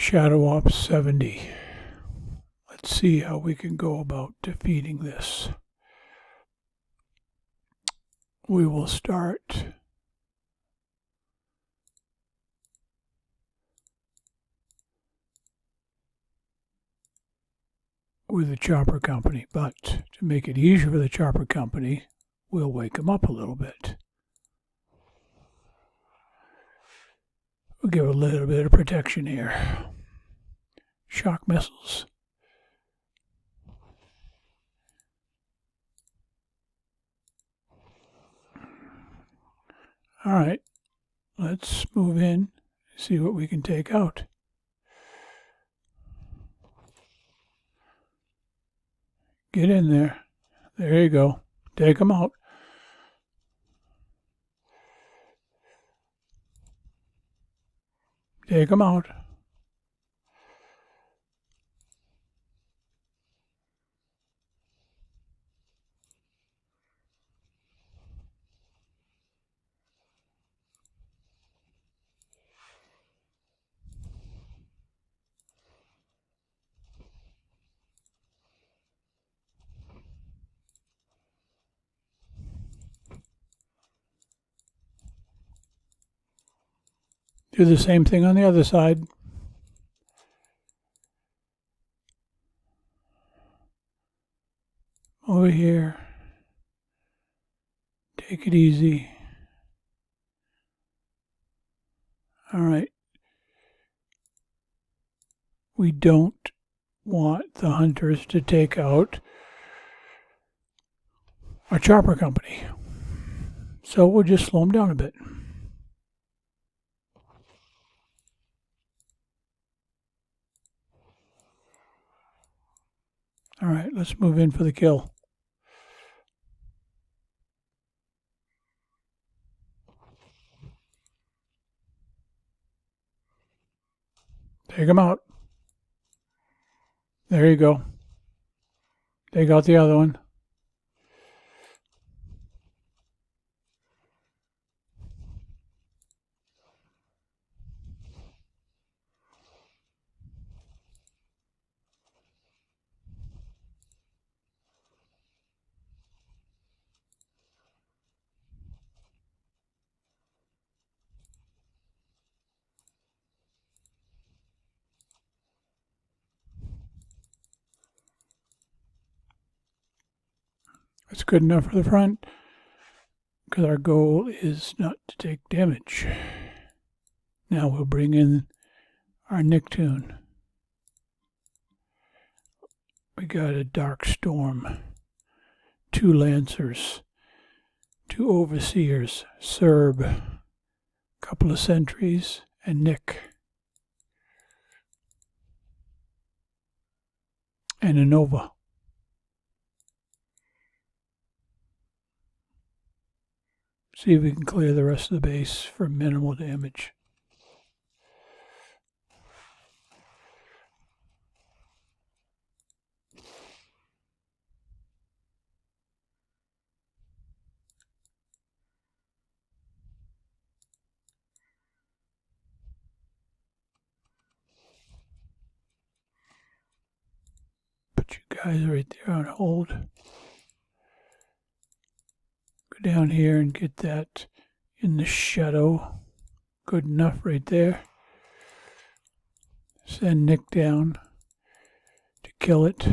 Shadow Ops 70. Let's see how we can go about defeating this. We will start with the Chopper Company, but to make it easier for the Chopper Company, we'll wake them up a little bit. We'll give a little bit of protection here. Shock missiles. All right, let's move in, see what we can take out. Get in there. There you go. Take them out. Take them out. Do the same thing on the other side. Over here. Take it easy. All right. We don't want the hunters to take out our Chopper Company. So we'll just slow them down a bit. All right, let's move in for the kill. Take them out. There you go. Take out the other one. That's good enough for the front, because our goal is not to take damage. Now we'll bring in our Nicktoon. We got a Dark Storm, 2 Lancers, 2 Overseers, Serb, couple of Sentries, and Nick. And a Nova. See if we can clear the rest of the base for minimal damage. Put you guys right there on hold. Go down here and get that in the shadow. Good enough right there. Send Nick down to kill it.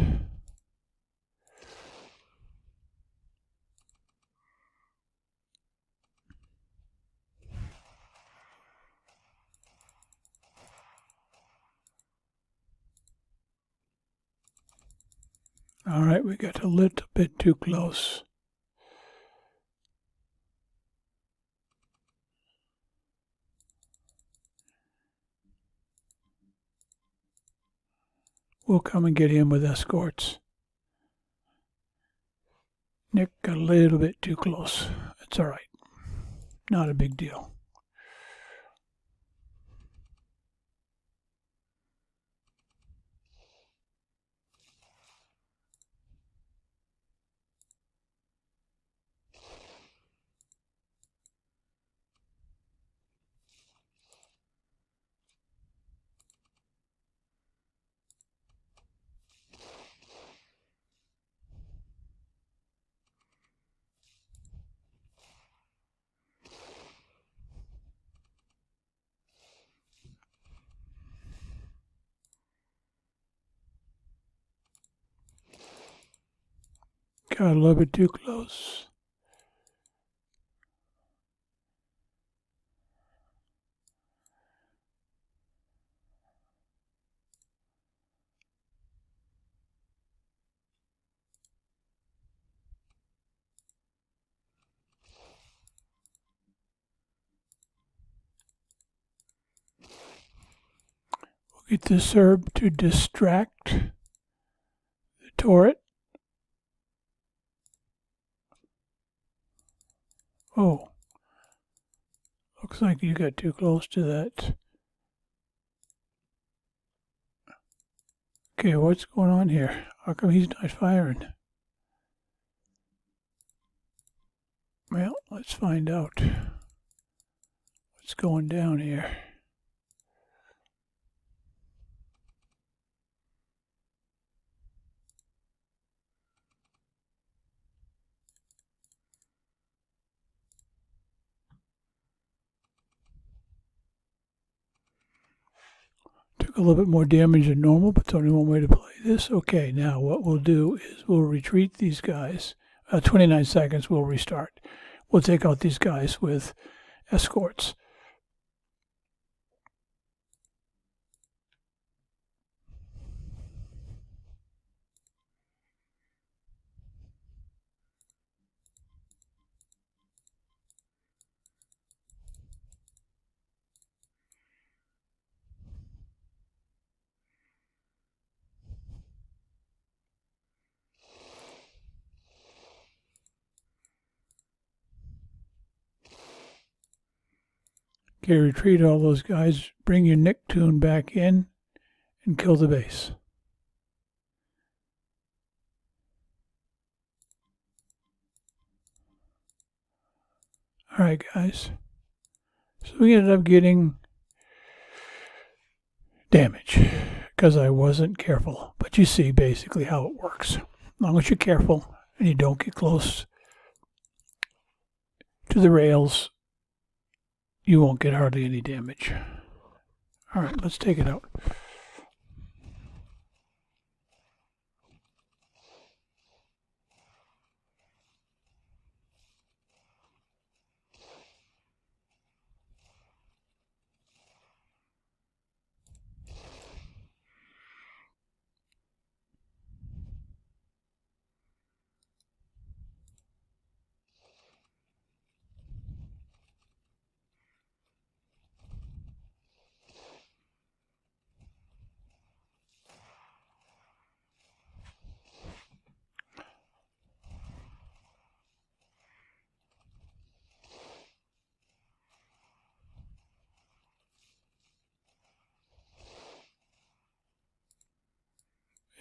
All right, we got a little bit too close. We'll come and get him with escorts. Nick got a little bit too close. It's all right. Not a big deal. Got a little bit too close. We'll get this herb to distract the turret. Oh, looks like you got too close to that. Okay, what's going on here? How come he's not firing? Well, let's find out what's going down here. Took a little bit more damage than normal, but it's only one way to play this. Okay, now what we'll do is we'll retreat these guys. 29 seconds, we'll restart. We'll take out these guys with escorts. Okay, retreat all those guys, bring your Nicktoon back in, and kill the base. Alright guys, so we ended up getting damage because I wasn't careful. But you see basically how it works. As long as you're careful and you don't get close to the rails, you won't get hardly any damage. Alright, let's take it out.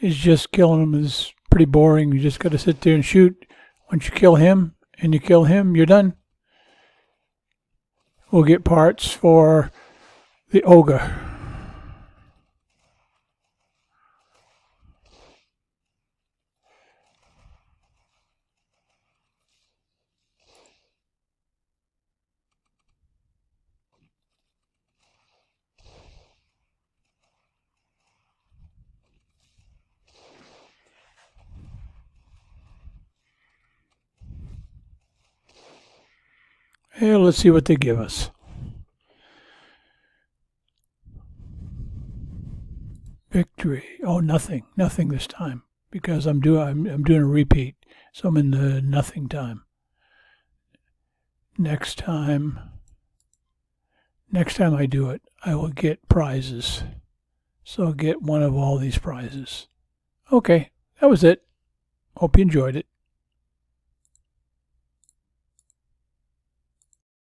Is just killing him is pretty boring. You just got to sit there and shoot. Once you kill him and you kill him, you're done. We'll get parts for the ogre. Hey, let's see what they give us. Victory. Oh, nothing. Nothing this time. Because I'm doing a repeat. So I'm in the nothing time. Next time I do it, I will get prizes. So I'll get one of all these prizes. Okay, that was it. Hope you enjoyed it.